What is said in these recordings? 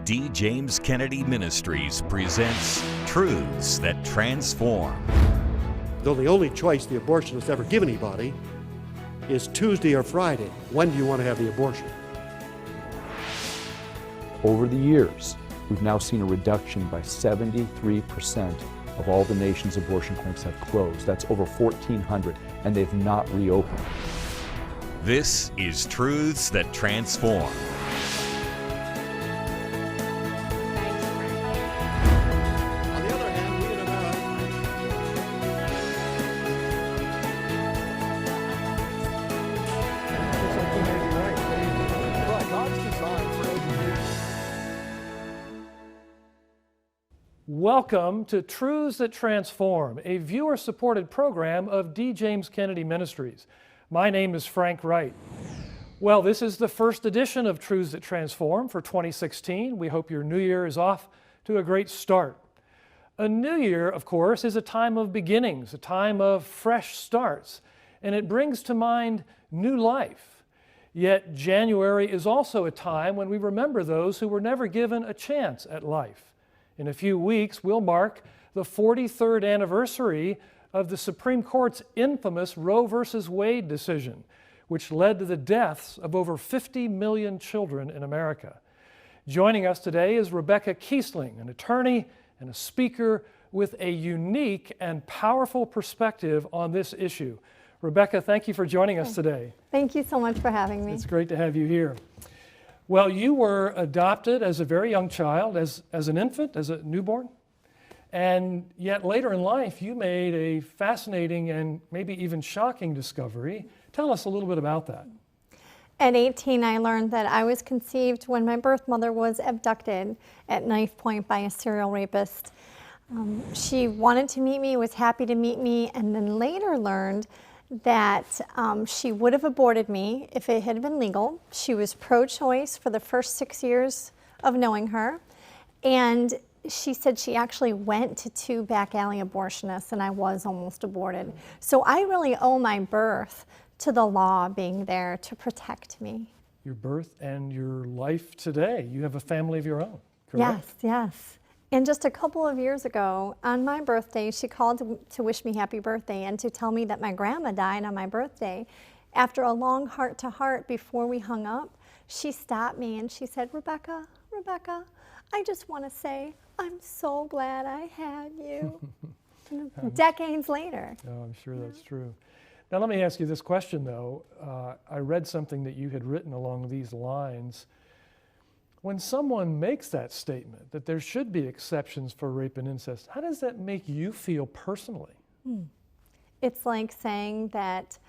D. James Kennedy Ministries presents Truths That Transform. Though the only choice the abortionist ever give anybody is Tuesday or Friday. When do you want to have the abortion? Over the years, we've now seen a reduction by 73% of all the nation's abortion clinics have closed. That's over 1,400, and they've not reopened. This is Truths That Transform. On the other hand, we in Welcome to Truths That Transform, a viewer-supported program of D. James Kennedy Ministries. My name is Frank Wright. Well, this is the first edition of Truths That Transform for 2016. We hope your new year is off to a great start. A new year, of course, is a time of beginnings, a time of fresh starts, and it brings to mind new life. Yet January is also a time when we remember those who were never given a chance at life. In a few weeks, we'll mark the 43rd anniversary of the Supreme Court's infamous Roe v. Wade decision, which led to the deaths of over 50 million children in America. Joining us today is Rebecca Kiesling, an attorney and a speaker with a unique and powerful perspective on this issue. Rebecca, thank you for joining us today. Thank you so much for having me. It's great to have you here. Well, you were adopted as a very young child, as an infant, as a newborn, and yet later in life you made a fascinating and maybe even shocking discovery. Tell us a little bit about that. At 18, I learned that I was conceived when my birth mother was abducted at knife point by a serial rapist. She wanted to meet me, was happy to meet me, and then later learned that she would have aborted me if it had been legal. She was pro-choice for the first 6 years of knowing her, and she said she actually went to 2 back alley abortionists, and I was almost aborted. So I really owe my birth to the law being there to protect me. Your birth and your life today. You have a family of your own, correct? Yes, yes. And just a couple of years ago, on my birthday, she called to wish me happy birthday and to tell me that my grandma died on my birthday. After a long heart-to-heart before we hung up, she stopped me and she said, Rebecca, I just want to say I'm so glad I had you. Decades later. Oh, I'm sure that's true. Now let me ask you this question though. I read something that you had written along these lines. When someone makes that statement, that there should be exceptions for rape and incest, how does that make you feel personally? It's like saying that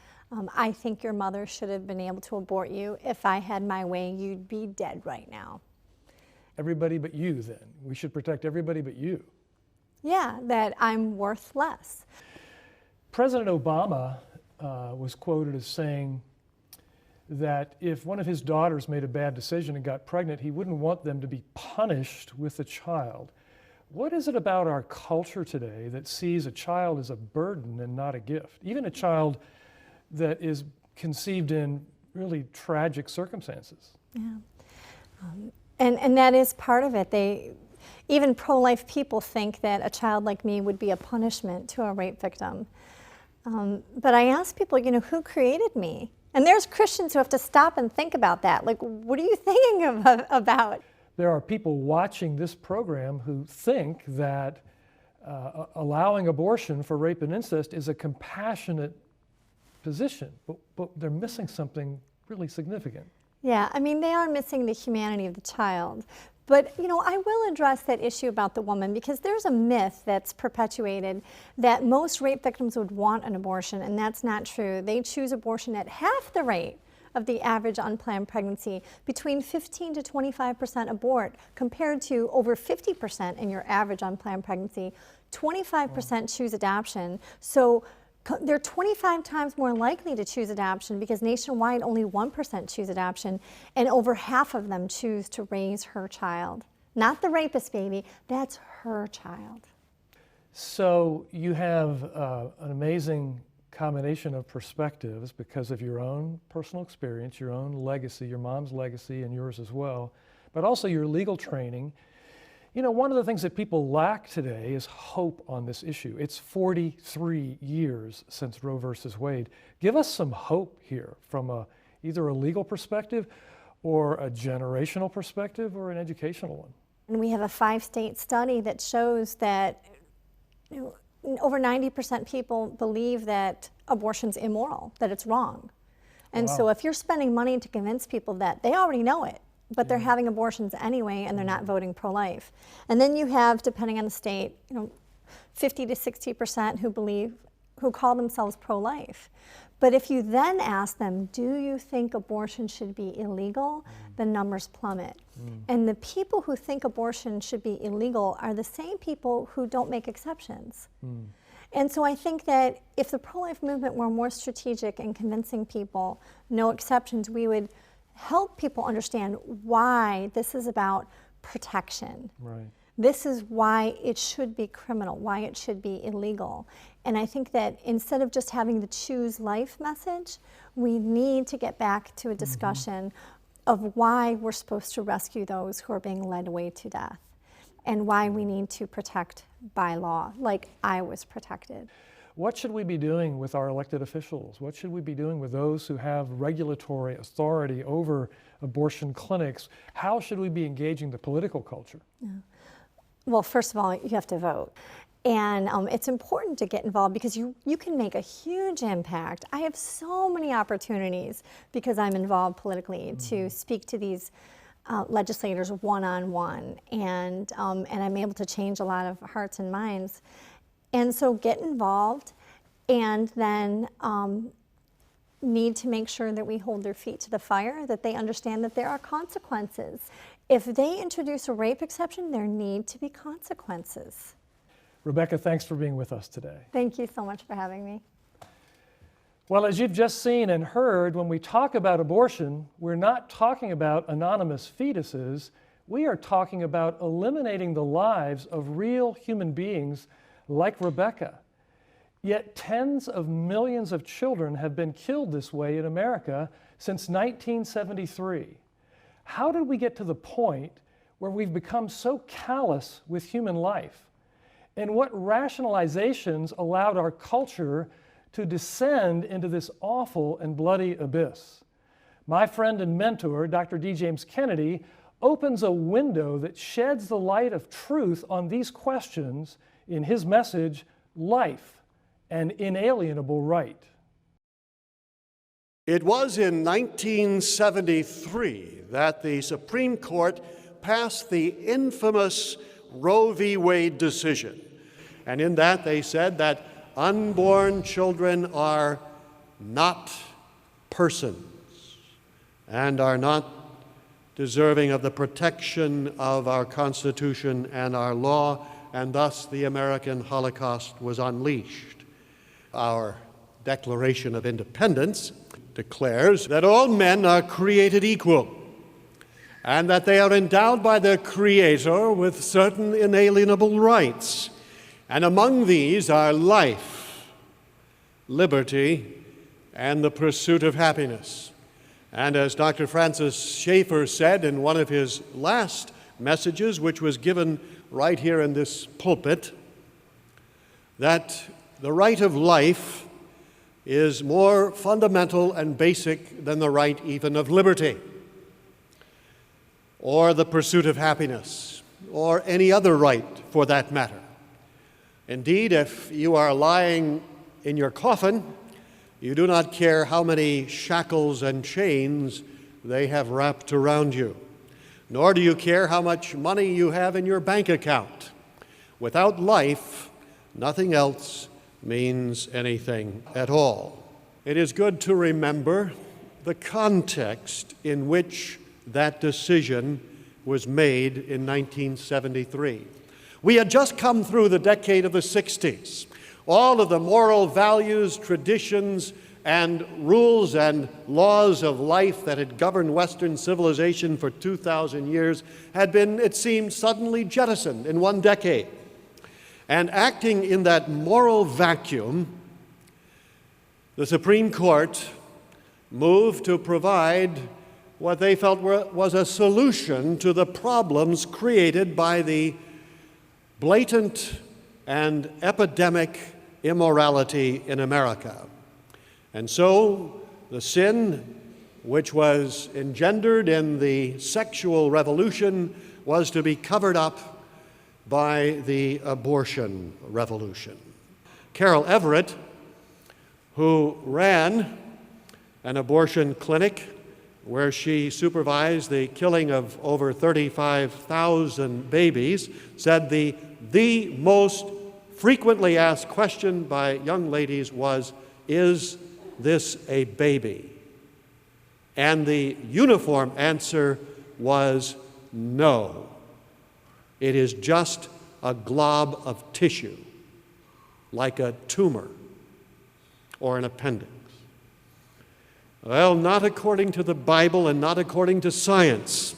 I think your mother should have been able to abort you. If I had my way, you'd be dead right now. Everybody but you, then. We should protect everybody but you. Yeah, that I'm worth less. President Obama was quoted as saying that if one of his daughters made a bad decision and got pregnant, he wouldn't want them to be punished with the child. What is it about our culture today that sees a child as a burden and not a gift? Even a child that is conceived in really tragic circumstances. Yeah. And that is part of it. Even pro-life people think that a child like me would be a punishment to a rape victim. But I ask people, who created me? And there's Christians who have to stop and think about that. Like, what are you thinking about? There are people watching this program who think that allowing abortion for rape and incest is a compassionate position, but they're missing something really significant. Yeah, they are missing the humanity of the child. But, I will address that issue about the woman because there's a myth that's perpetuated that most rape victims would want an abortion, and that's not true. They choose abortion at half the rate of the average unplanned pregnancy. Between 15 to 25% abort compared to over 50% in your average unplanned pregnancy. 25% choose adoption. So they're 25 times more likely to choose adoption because nationwide only 1% choose adoption, and over half of them choose to raise her child. Not the rapist baby, that's her child. So you have an amazing combination of perspectives because of your own personal experience, your own legacy, your mom's legacy and yours as well. but also your legal training. You know, one of the things that people lack today is hope on this issue. It's 43 years since Roe versus Wade. Give us some hope here from either a legal perspective or a generational perspective or an educational one. And we have a 5-state study that shows that over 90% people believe that abortion's immoral, that it's wrong. And Wow. so if you're spending money to convince people that they already know it, but they're having abortions anyway and they're not voting pro-life. And then you have, depending on the state, 50 to 60% who call themselves pro-life. But if you then ask them, do you think abortion should be illegal? The numbers plummet. And the people who think abortion should be illegal are the same people who don't make exceptions. And so I think that if the pro-life movement were more strategic in convincing people, no exceptions, we would help people understand why this is about protection. Right. This is why it should be criminal, why it should be illegal. And I think that instead of just having the choose life message, we need to get back to a discussion of why we're supposed to rescue those who are being led away to death and why we need to protect by law, like I was protected. What should we be doing with our elected officials? What should we be doing with those who have regulatory authority over abortion clinics? How should we be engaging the political culture? Well, first of all, you have to vote. And it's important to get involved because you can make a huge impact. I have so many opportunities because I'm involved politically to speak to these legislators one-on-one, and I'm able to change a lot of hearts and minds. And so get involved, and then need to make sure that we hold their feet to the fire, that they understand that there are consequences. If they introduce a rape exception, there need to be consequences. Rebecca, thanks for being with us today. Thank you so much for having me. Well, as you've just seen and heard, when we talk about abortion, we're not talking about anonymous fetuses. We are talking about eliminating the lives of real human beings like Rebecca. Yet tens of millions of children have been killed this way in America since 1973. How did we get to the point where we've become so callous with human life? And what rationalizations allowed our culture to descend into this awful and bloody abyss? My friend and mentor, Dr. D. James Kennedy, opens a window that sheds the light of truth on these questions in his message, Life, an Inalienable Right. It was in 1973 that the Supreme Court passed the infamous Roe v. Wade decision. And in that they said that unborn children are not persons and are not deserving of the protection of our Constitution and our law, and thus the American Holocaust was unleashed. Our Declaration of Independence declares that all men are created equal and that they are endowed by their Creator with certain inalienable rights. And among these are life, liberty, and the pursuit of happiness. And as Dr. Francis Schaeffer said in one of his last messages, which was given right here in this pulpit, that the right of life is more fundamental and basic than the right even of liberty, or the pursuit of happiness, or any other right for that matter. Indeed, if you are lying in your coffin, you do not care how many shackles and chains they have wrapped around you, nor do you care how much money you have in your bank account. Without life, nothing else means anything at all. It is good to remember the context in which that decision was made in 1973. We had just come through the decade of the 60s. All of the moral values, traditions, and rules and laws of life that had governed Western civilization for 2,000 years had been, it seemed, suddenly jettisoned in one decade. And acting in that moral vacuum, the Supreme Court moved to provide what they felt was a solution to the problems created by the blatant and epidemic immorality in America. And so the sin which was engendered in the sexual revolution was to be covered up by the abortion revolution. Carol Everett, who ran an abortion clinic where she supervised the killing of over 35,000 babies, said the most frequently asked question by young ladies was, "Is this a baby?" And the uniform answer was no. It is just a glob of tissue, like a tumor or an appendix. Well, not according to the Bible and not according to science.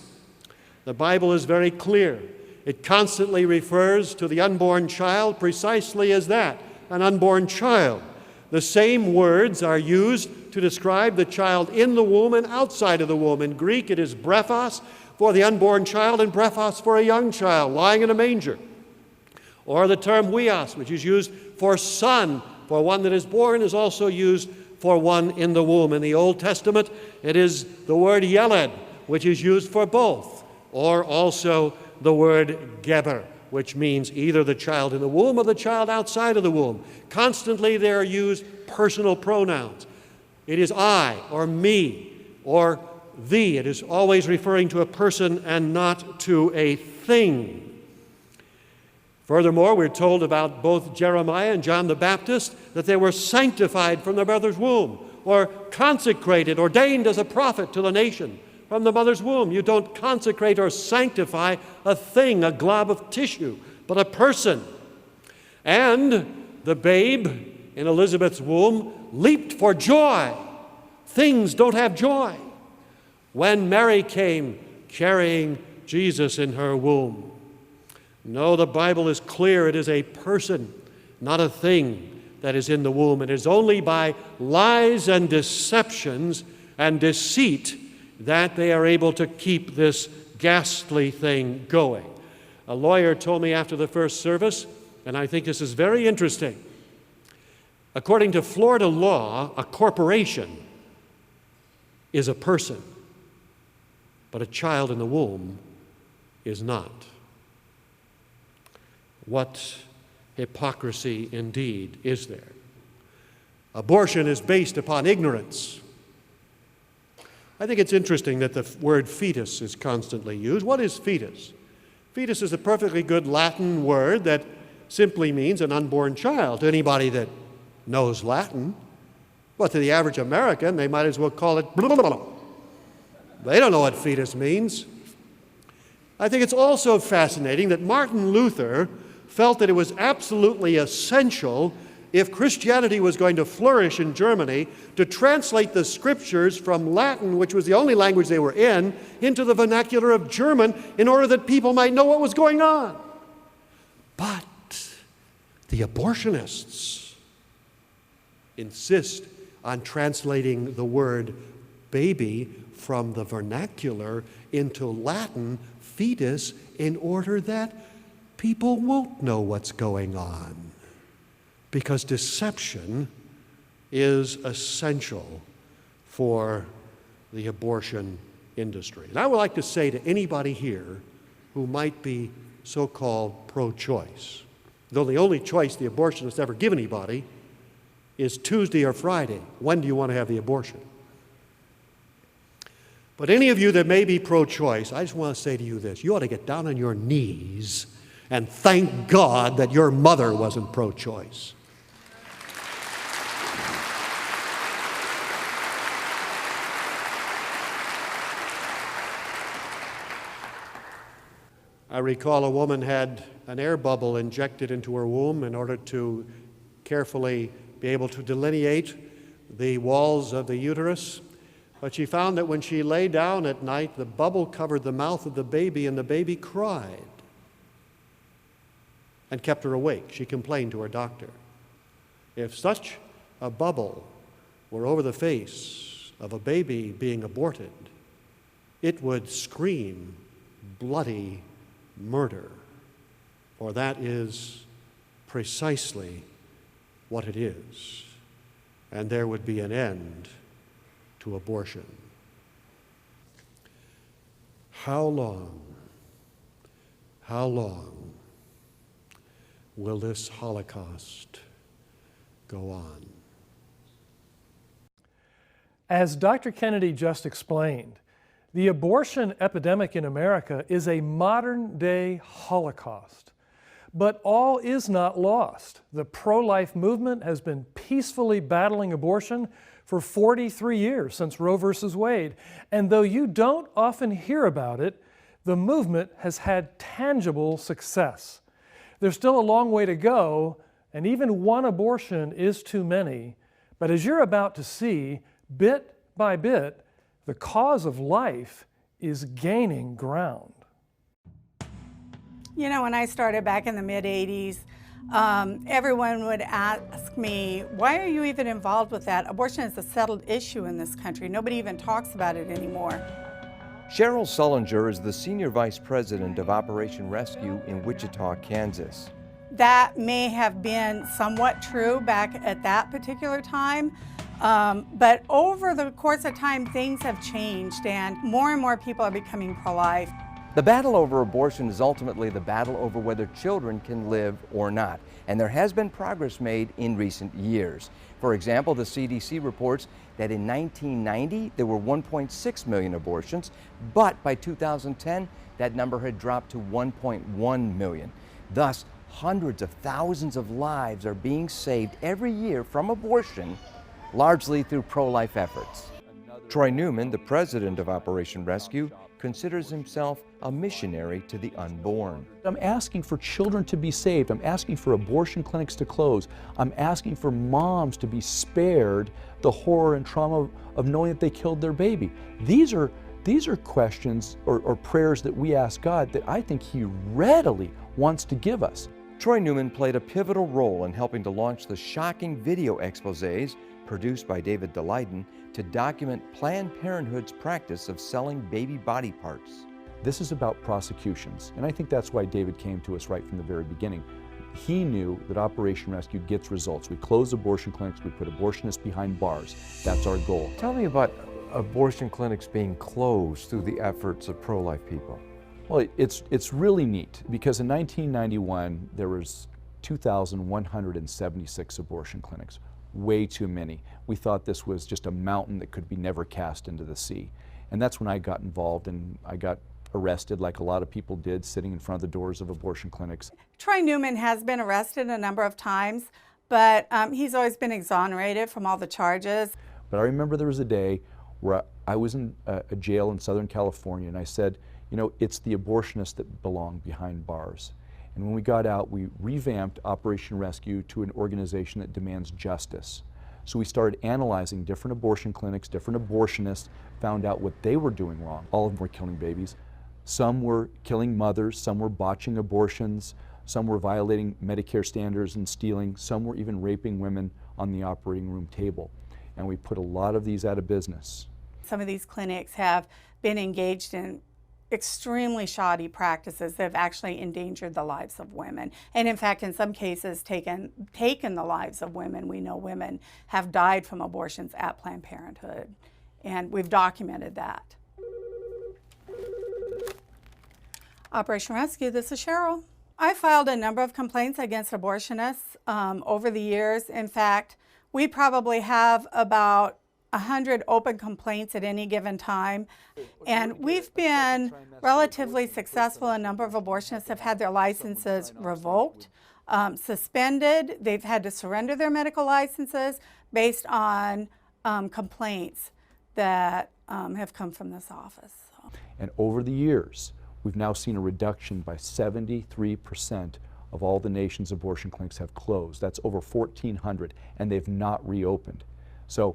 The Bible is very clear. It constantly refers to the unborn child precisely as that, an unborn child. The same words are used to describe the child in the womb and outside of the womb. In Greek, it is brephos for the unborn child and brephos for a young child lying in a manger. Or the term huios, which is used for son, for one that is born, is also used for one in the womb. In the Old Testament, it is the word yeled, which is used for both, or also the word geber, which means either the child in the womb or the child outside of the womb. Constantly they are used personal pronouns. It is I, or me, or thee. It is always referring to a person and not to a thing. Furthermore, we're told about both Jeremiah and John the Baptist that they were sanctified from their mother's womb, or consecrated, ordained as a prophet to the nation from the mother's womb. You don't consecrate or sanctify a thing, a glob of tissue, but a person. And the babe in Elizabeth's womb leaped for joy. Things don't have joy. When Mary came carrying Jesus in her womb. No, the Bible is clear. It is a person, not a thing, that is in the womb. It is only by lies and deceptions and deceit that they are able to keep this ghastly thing going. A lawyer told me after the first service, and I think this is very interesting. According to Florida law, a corporation is a person, but a child in the womb is not. What hypocrisy indeed is there? Abortion is based upon ignorance. I think it's interesting that the word fetus is constantly used. What is fetus? Fetus is a perfectly good Latin word that simply means an unborn child to anybody that knows Latin. But to the average American, they might as well call it blah, blah, blah. They don't know what fetus means. I think it's also fascinating that Martin Luther felt that it was absolutely essential, if Christianity was going to flourish in Germany, to translate the scriptures from Latin, which was the only language they were in, into the vernacular of German in order that people might know what was going on. But the abortionists insist on translating the word baby from the vernacular into Latin, fetus, in order that people won't know what's going on, because deception is essential for the abortion industry. And I would like to say to anybody here who might be so-called pro-choice, though the only choice the abortionist ever give anybody is Tuesday or Friday. When do you want to have the abortion? But any of you that may be pro-choice, I just want to say to you this. You ought to get down on your knees and thank God that your mother wasn't pro-choice. I recall a woman had an air bubble injected into her womb in order to carefully be able to delineate the walls of the uterus. But she found that when she lay down at night, the bubble covered the mouth of the baby, and the baby cried and kept her awake. She complained to her doctor. If such a bubble were over the face of a baby being aborted, it would scream bloody murder, for that is precisely what it is, and there would be an end to abortion. How long will this Holocaust go on? As Dr. Kennedy just explained, the abortion epidemic in America is a modern-day Holocaust. But all is not lost. The pro-life movement has been peacefully battling abortion for 43 years since Roe v. Wade. And though you don't often hear about it, the movement has had tangible success. There's still a long way to go, and even one abortion is too many. But as you're about to see, bit by bit, the cause of life is gaining ground. You know, when I started back in the mid-'80s, everyone would ask me, why are you even involved with that? Abortion is a settled issue in this country. Nobody even talks about it anymore. Cheryl Sullinger is the Senior Vice President of Operation Rescue in Wichita, Kansas. That may have been somewhat true back at that particular time, but over the course of time, things have changed and more people are becoming pro-life. The battle over abortion is ultimately the battle over whether children can live or not, and there has been progress made in recent years. For example, the CDC reports that in 1990 there were 1.6 million abortions, but by 2010 that number had dropped to 1.1 million. Thus, hundreds of thousands of lives are being saved every year from abortion, largely through pro-life efforts. Troy Newman, the president of Operation Rescue, considers himself a missionary to the unborn. I'm asking for children to be saved. I'm asking for abortion clinics to close. I'm asking for moms to be spared the horror and trauma of knowing that they killed their baby. These are questions or prayers that we ask God that I think He readily wants to give us. Troy Newman played a pivotal role in helping to launch the shocking video exposés produced by David Daleiden to document Planned Parenthood's practice of selling baby body parts. This is about prosecutions, and I think that's why David came to us right from the very beginning. He knew that Operation Rescue gets results. We close abortion clinics, we put abortionists behind bars. That's our goal. Tell me about abortion clinics being closed through the efforts of pro-life people. Well, it's really neat because in 1991 there was 2,176 abortion clinics. Way too many. We thought this was just a mountain that could be never cast into the sea. And that's when I got involved and I got arrested like a lot of people did, sitting in front of the doors of abortion clinics. Troy Newman has been arrested a number of times, but he's always been exonerated from all the charges. But I remember there was a day where I was in a jail in Southern California and I said, you know, it's the abortionists that belong behind bars. And when we got out, we revamped Operation Rescue to an organization that demands justice. So we started analyzing different abortion clinics, different abortionists, found out what they were doing wrong. All of them were killing babies. Some were killing mothers, some were botching abortions, some were violating Medicare standards and stealing, some were even raping women on the operating room table. And we put a lot of these out of business. Some of these clinics have been engaged in extremely shoddy practices that have actually endangered the lives of women. And in fact, in some cases, taken the lives of women. We know women have died from abortions at Planned Parenthood, and we've documented that. Operation Rescue, this is Cheryl. I filed a number of complaints against abortionists over the years. In fact, we probably have about 100 open complaints at any given time. And we've been relatively successful. A number of abortionists have had their licenses revoked, suspended. They've had to surrender their medical licenses based on complaints that have come from this office. And over the years, we've now seen a reduction by 73% of all the nation's abortion clinics have closed. That's over 1,400, and they've not reopened. So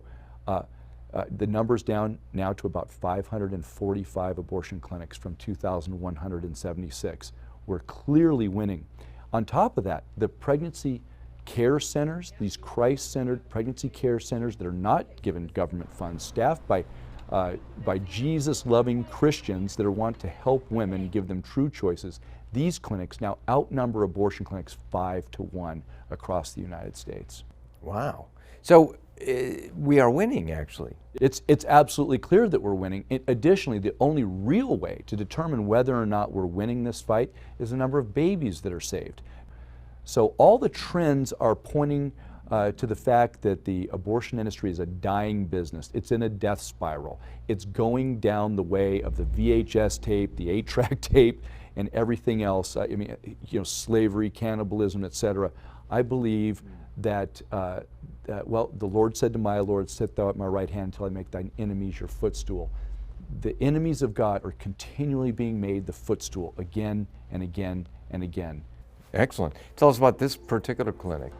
the number's down now to about 545 abortion clinics from 2,176. We're clearly winning. On top of that, the pregnancy care centers, these Christ-centered pregnancy care centers that are not given government funds, staffed by by Jesus-loving Christians that want to help women, give them true choices. These clinics now outnumber abortion clinics 5-1 across the United States. Wow. So we are winning, actually. It's absolutely clear that we're winning. Additionally, the only real way to determine whether or not we're winning this fight is the number of babies that are saved. So all the trends are pointing to the fact that the abortion industry is a dying business. It's in a death spiral. It's going down the way of the VHS tape, the 8-track tape, and everything else. I mean, slavery, cannibalism, etc. I believe that, well, the Lord said to my Lord, sit thou at my right hand until I make thine enemies your footstool. The enemies of God are continually being made the footstool again and again and again. Excellent. Tell us about this particular clinic.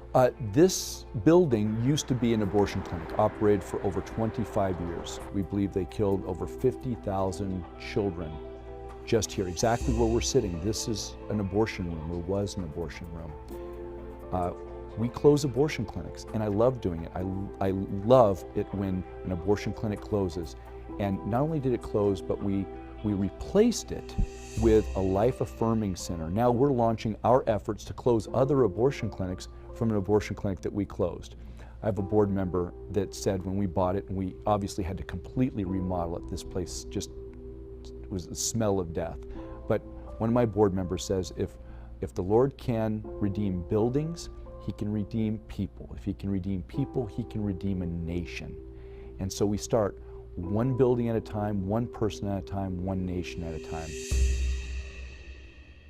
This building used to be an abortion clinic, operated for over 25 years. We believe they killed over 50,000 children just here, exactly where we're sitting. This is an abortion room, or was an abortion room. We close abortion clinics, and I love doing it. I love it when an abortion clinic closes. And not only did it close, but we replaced it with a life-affirming center. Now we're launching our efforts to close other abortion clinics from an abortion clinic that we closed. I have a board member that said when we bought it, and we obviously had to completely remodel it, this place just was the smell of death. But one of my board members says, if the Lord can redeem buildings, He can redeem people. If He can redeem people, He can redeem a nation. And so we start one building at a time, one person at a time, one nation at a time.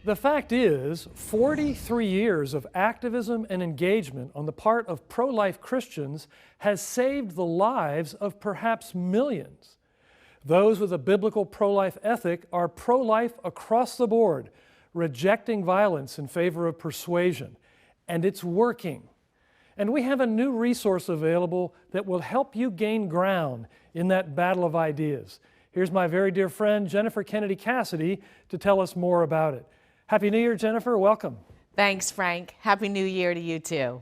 The fact is, 43 years of activism and engagement on the part of pro-life Christians has saved the lives of perhaps millions. Those with a biblical pro-life ethic are pro-life across the board, rejecting violence in favor of persuasion. And it's working. And we have a new resource available that will help you gain ground in that battle of ideas. Here's my very dear friend, Jennifer Kennedy Cassidy, to tell us more about it. Happy New Year, Jennifer. Welcome. Thanks, Frank. Happy New Year to you, too.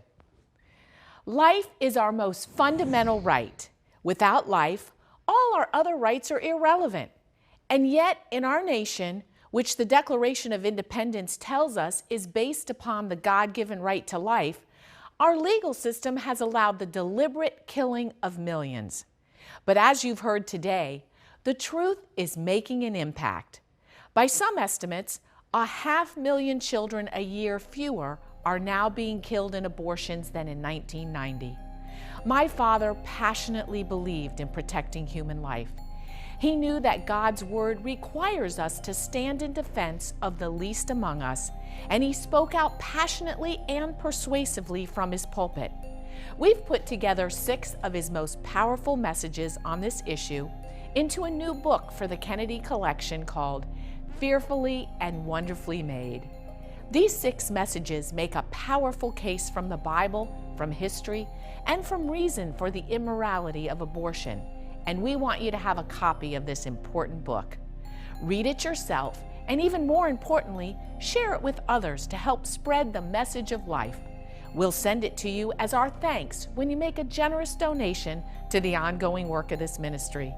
Life is our most fundamental right. Without life, all our other rights are irrelevant. And yet, in our nation, which the Declaration of Independence tells us is based upon the God-given right to life, our legal system has allowed the deliberate killing of millions. But as you've heard today, the truth is making an impact. By some estimates, 500,000 children a year fewer are now being killed in abortions than in 1990. My father passionately believed in protecting human life. He knew that God's word requires us to stand in defense of the least among us, and he spoke out passionately and persuasively from his pulpit. We've put together 6 of his most powerful messages on this issue into a new book for the Kennedy Collection called Fearfully and Wonderfully Made. These 6 messages make a powerful case from the Bible, from history, and from reason for the immorality of abortion. And we want you to have a copy of this important book. Read it yourself, and even more importantly, share it with others to help spread the message of life. We'll send it to you as our thanks when you make a generous donation to the ongoing work of this ministry.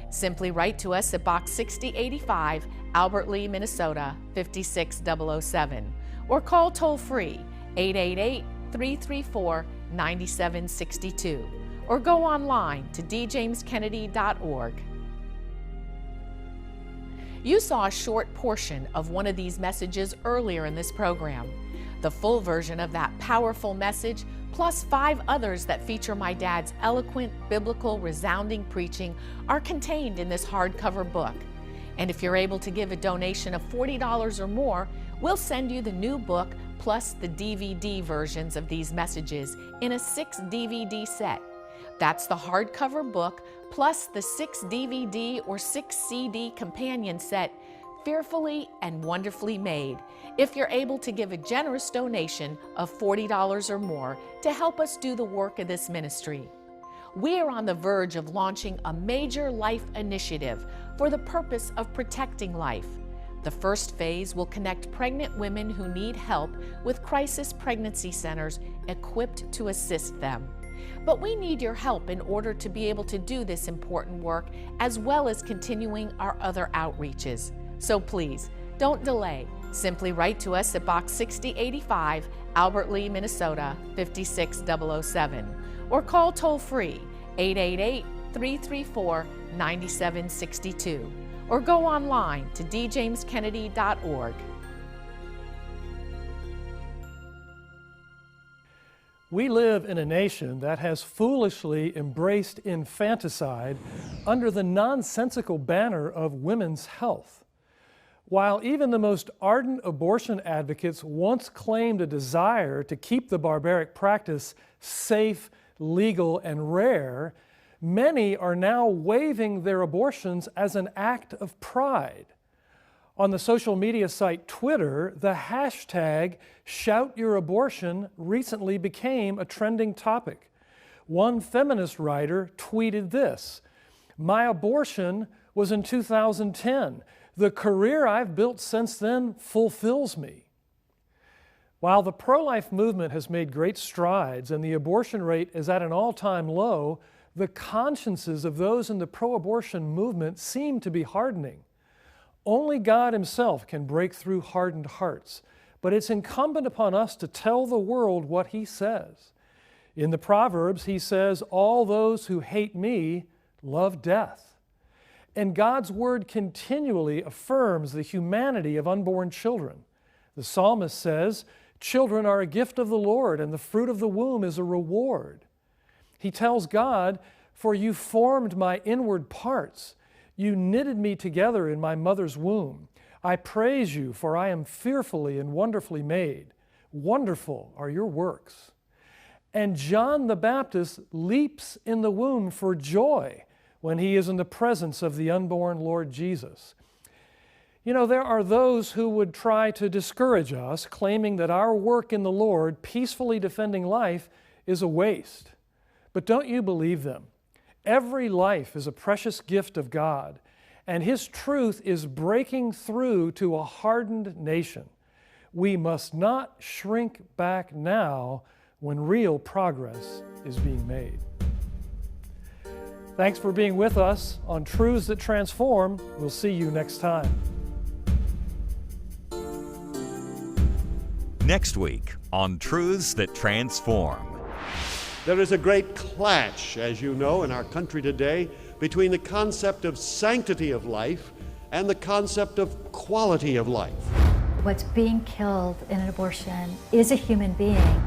Simply write to us at Box 6085, Albert Lea, Minnesota, 56007, or call toll-free 888-334-9762, or go online to djameskennedy.org. You saw a short portion of one of these messages earlier in this program. The full version of that powerful message, plus 5 others that feature my dad's eloquent, biblical, resounding preaching, are contained in this hardcover book. And if you're able to give a donation of $40 or more, we'll send you the new book plus the DVD versions of these messages in a 6 DVD set. That's the hardcover book plus the 6 DVD or 6 CD companion set, Fearfully and Wonderfully Made, if you're able to give a generous donation of $40 or more to help us do the work of this ministry. We are on the verge of launching a major life initiative for the purpose of protecting life. The first phase will connect pregnant women who need help with crisis pregnancy centers equipped to assist them. But we need your help in order to be able to do this important work, as well as continuing our other outreaches. So please, don't delay. Simply write to us at Box 6085, Albert Lea, Minnesota 56007, or call toll-free 888-334-9762, or go online to djameskennedy.org. We live in a nation that has foolishly embraced infanticide under the nonsensical banner of women's health. While even the most ardent abortion advocates once claimed a desire to keep the barbaric practice safe, legal, and rare, many are now waiving their abortions as an act of pride. On the social media site Twitter, the hashtag #ShoutYourAbortion recently became a trending topic. One feminist writer tweeted this: "My abortion was in 2010. The career I've built since then fulfills me." While the pro-life movement has made great strides and the abortion rate is at an all-time low, the consciences of those in the pro-abortion movement seem to be hardening. Only God Himself can break through hardened hearts, but it's incumbent upon us to tell the world what He says. In the Proverbs, He says, "All those who hate me love death." And God's Word continually affirms the humanity of unborn children. The psalmist says, "Children are a gift of the Lord, and the fruit of the womb is a reward." He tells God, "For you formed my inward parts. You knitted me together in my mother's womb. I praise you, for I am fearfully and wonderfully made. Wonderful are your works." And John the Baptist leaps in the womb for joy when he is in the presence of the unborn Lord Jesus. You know, there are those who would try to discourage us, claiming that our work in the Lord, peacefully defending life, is a waste. But don't you believe them? Every life is a precious gift of God, and His truth is breaking through to a hardened nation. We must not shrink back now when real progress is being made. Thanks for being with us on Truths That Transform. We'll see you next time. Next week on Truths That Transform. There is a great clash, as you know, in our country today between the concept of sanctity of life and the concept of quality of life. What's being killed in an abortion is a human being.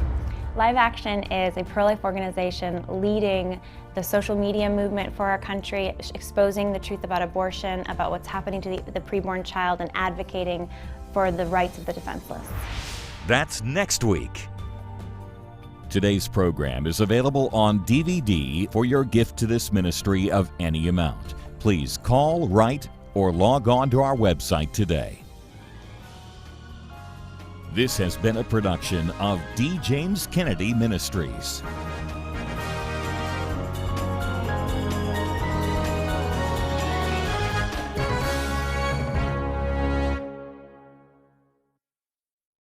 Live Action is a pro-life organization leading the social media movement for our country, exposing the truth about abortion, about what's happening to the preborn child, and advocating for the rights of the defenseless. That's next week. Today's program is available on DVD for your gift to this ministry of any amount. Please call, write, or log on to our website today. This has been a production of D. James Kennedy Ministries.